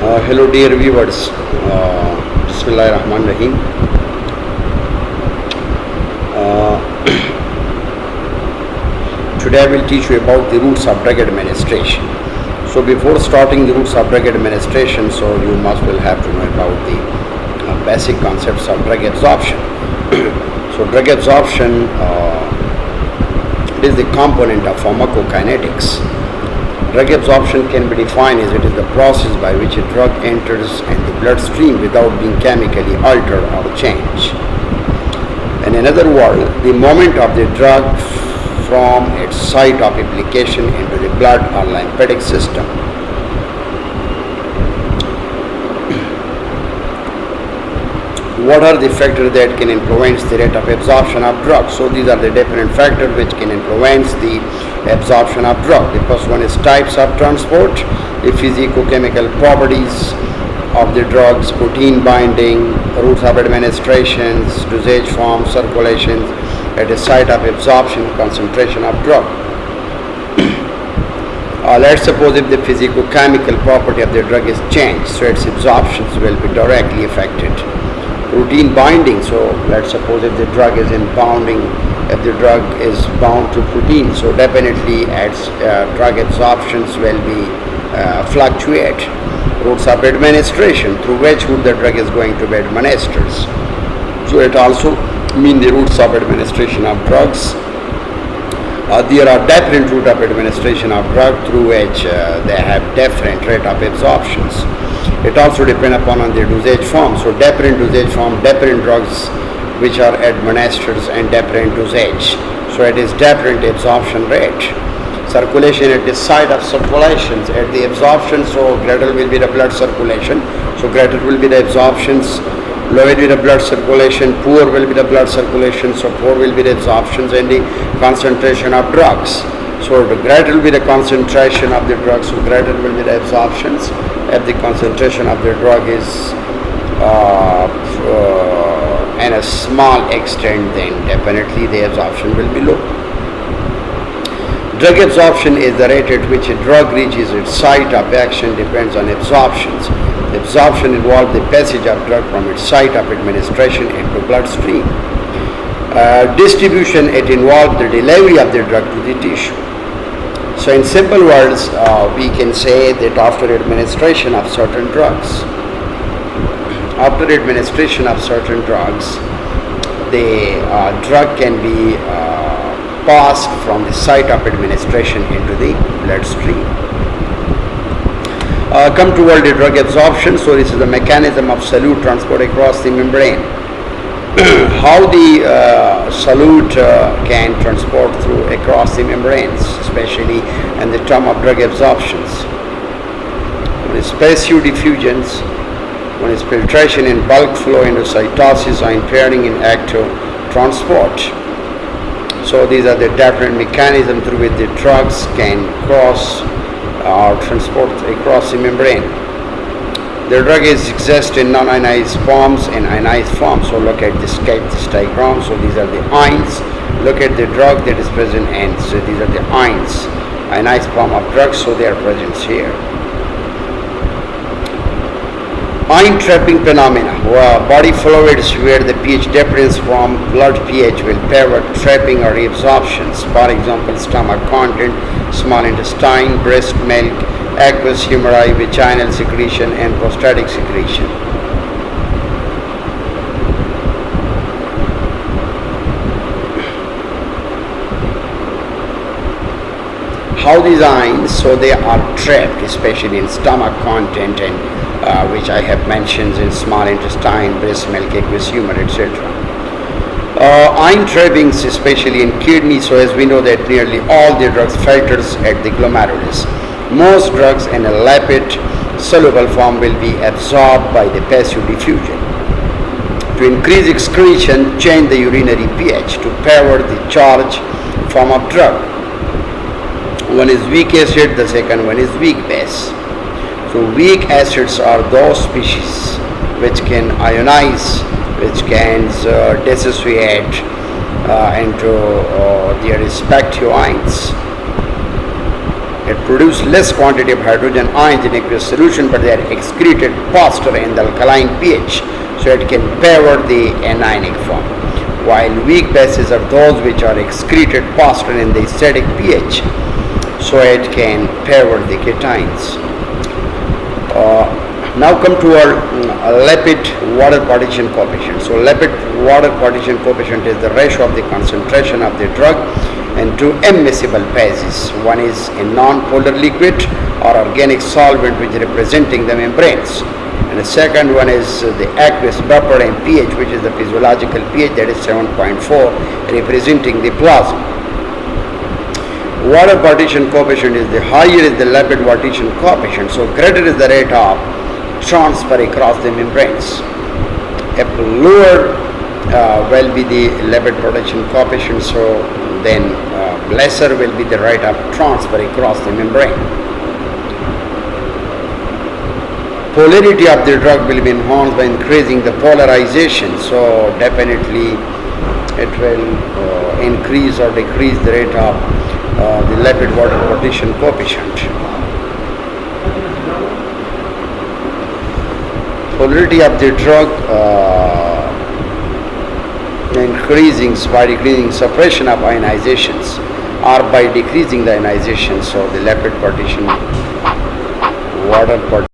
Hello dear viewers, Bismillahirrahmanirrahim. Today I will teach you about the routes of drug administration. So before starting the routes of drug administration, so you must will have to know about the basic concepts of drug absorption. So drug absorption is the component of pharmacokinetics. Drug absorption can be defined as it is the process by which a drug enters in the bloodstream without being chemically altered or changed. In other words, the movement of the drug from its site of application into the blood or lymphatic system. What are the factors that can influence the rate of absorption of drugs? So these are the different factors which can influence the absorption of drug. The first one is types of transport, the physico-chemical properties of the drugs, protein binding, routes of administrations, dosage form, circulations at the site of absorption, concentration of drug. Let's suppose if the physico-chemical property of the drug is changed, so its absorptions will be directly affected. Protein binding, so let's suppose if the drug is if the drug is bound to protein, so definitely its drug absorptions will be fluctuate. Routes of administration, through which route the drug is going to be administered. So it also means the routes of administration of drugs. There are different routes of administration of drug through which they have different rate of absorptions. It also depends upon the dosage form. So different dosage form, different drugs which are administered and different dosage. So it is different absorption rate. Circulation at the site of circulations at the absorption, so greater will be the blood circulation. So greater will be the absorptions, low will be the blood circulation, poor will be the blood circulation, so poor will be the absorptions and the concentration of drugs. So the greater will be the concentration of the drugs, so greater will be the absorptions. If the concentration of the drug is in a small extent, then definitely the absorption will be low. Drug absorption is the rate at which a drug reaches its site of action depends on absorptions. The absorption involves the passage of drug from its site of administration into bloodstream. Distribution, it involves the delivery of the drug to the tissue. So in simple words, we can say that after administration of certain drugs, the drug can be passed from the site of administration into the bloodstream. Come toward the drug absorption. So this is the mechanism of solute transport across the membrane. How the solute can transport through across the membranes, especially in the term of drug absorptions. One is passive diffusions, one is filtration and bulk flow, endocytosis, or impairing in active transport. So these are the different mechanisms through which the drugs can cross or transport across the membrane. The drug exists in non-ionized forms and ionized forms. So look at this diagram. So these are the ions. Look at the drug that is present, and so these are the ions, ionized form of drugs. So they are present here. Ion trapping phenomena. Body fluids where the pH difference from blood pH will favor trapping or reabsorptions. For example, stomach content, small intestine, breast milk, aqueous humeri, vaginal secretion, and prostatic secretion. How these ions, so they are trapped, especially in stomach content, and which I have mentioned in small intestine, breast milk, aqueous humor, etc. Ion trappings, especially in kidney, so as we know that nearly all the drugs filters at the glomerulus. Most drugs in a lipid soluble form will be absorbed by the passive diffusion. To increase excretion, change the urinary pH to favor the charged form of drug. One is weak acid, the second one is weak base. So weak acids are those species which can ionize, which can dissociate into their respective ions. It produces less quantity of hydrogen ions in aqueous solution, but they are excreted faster in the alkaline pH, so it can favor the anionic form. While weak bases are those which are excreted faster in the acidic pH, so it can favor the cations. Now come to our lipid-water partition coefficient. So lipid-water partition coefficient is the ratio of the concentration of the drug in two immiscible phases. One is a non-polar liquid or organic solvent which is representing the membranes, and the second one is the aqueous vapor and pH, which is the physiological pH, that is 7.4, representing the plasma. Water partition coefficient is the higher is the lipid partition coefficient, so greater is the rate of transfer across the membranes. If lower will be the lipid partition coefficient, so then lesser will be the rate of transfer across the membrane. Polarity of the drug will be enhanced by increasing the polarization, so definitely it will increase or decrease the rate of the lipid water partition coefficient. Polarity of the drug increasing by decreasing suppression of ionizations or by decreasing the ionization, so the lipid partition water partition